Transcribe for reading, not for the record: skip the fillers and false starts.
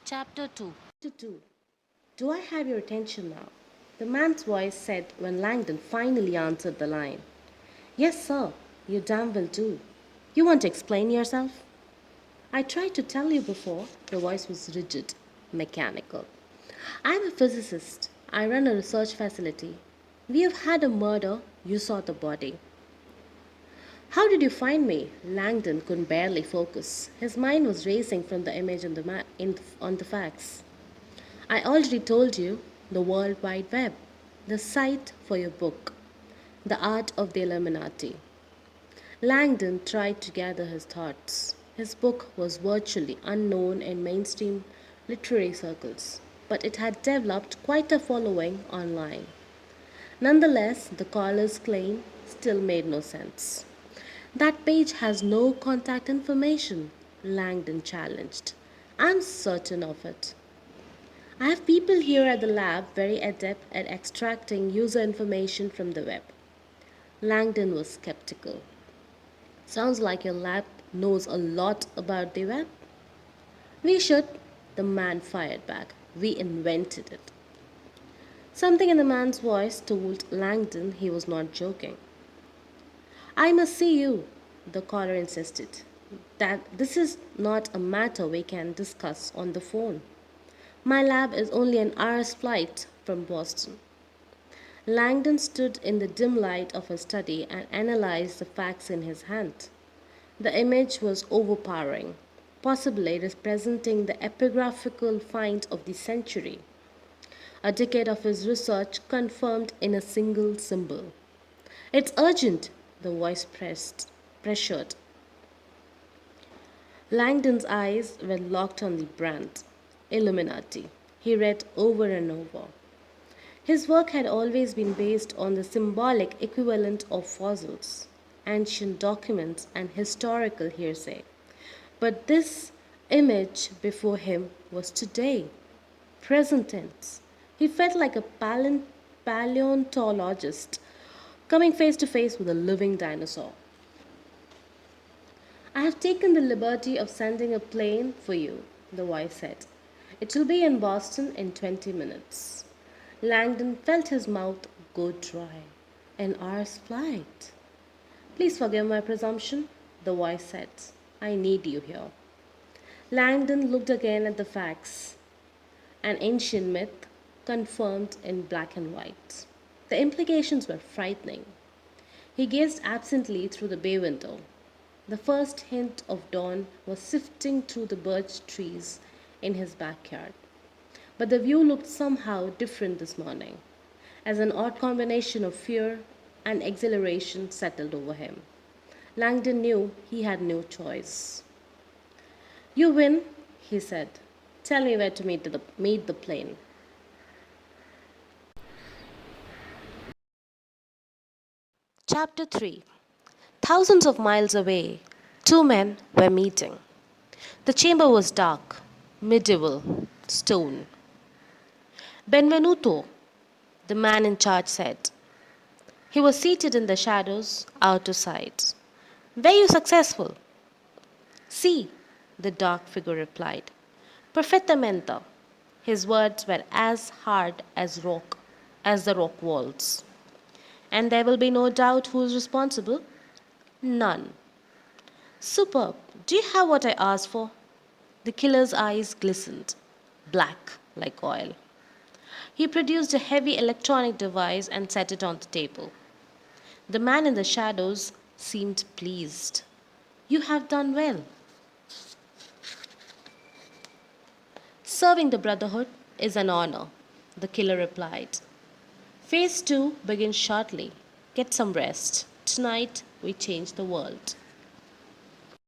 Chapter 2. Two. Do I have your attention now? The man's voice said when Langdon finally answered the line. Yes, sir, you damn well do. You want to explain yourself? I tried to tell you before. The voice was rigid, mechanical. I'm a physicist. I run a research facility. We have had a murder. You saw the body. How did you find me? Langdon could barely focus. His mind was racing from the image on on the fax. I already told you, the World Wide Web, the site for your book, The Art of the Illuminati. Langdon tried to gather his thoughts. His book was virtually unknown in mainstream literary circles, but it had developed quite a following online. Nonetheless, the caller's claim still made no sense. That page has no contact information, Langdon challenged. I'm certain of it. I have people here at the lab very adept at extracting user information from the web. Langdon was skeptical. Sounds like your lab knows a lot about the web. We should, the man fired back. We invented it. Something in the man's voice told Langdon he was not joking. I must see you, the caller insisted. That this is not a matter we can discuss on the phone. My lab is only an hour's flight from Boston. Langdon stood in the dim light of his study and analyzed the facts in his hand. The image was overpowering, possibly representing the epigraphical find of the century. A decade of his research confirmed in a single symbol. It's urgent, the voice pressured. Langdon's eyes were locked on the brand, Illuminati. He read over and over. His work had always been based on the symbolic equivalent of fossils, ancient documents, and historical hearsay. But this image before him was today, present tense. He felt like a paleontologist coming face to face with a living dinosaur. I have taken the liberty of sending a plane for you, the voice said. It will be in Boston in 20 minutes. Langdon felt his mouth go dry. An hour's flight. Please forgive my presumption, the voice said. I need you here. Langdon looked again at the facts. An ancient myth confirmed in black and white. The implications were frightening. He gazed absently through the bay window. The first hint of dawn was sifting through the birch trees in his backyard. But the view looked somehow different this morning, as an odd combination of fear and exhilaration settled over him. Langdon knew he had no choice. You win, he said. Tell me where to meet the plane. Chapter 3. Thousands of miles away, two men were meeting. The chamber was dark, medieval, stone. Benvenuto, the man in charge said. He was seated in the shadows, out of sight. Were you successful? Si, the dark figure replied. Perfettamente. His words were as hard as the rock walls. And there will be no doubt who is responsible? None. Superb. Do you have what I asked for? The killer's eyes glistened, black like oil. He produced a heavy electronic device and set it on the table. The man in the shadows seemed pleased. You have done well. Serving the Brotherhood is an honor, the killer replied. Phase 2 begins shortly. Get some rest. Tonight we change the world.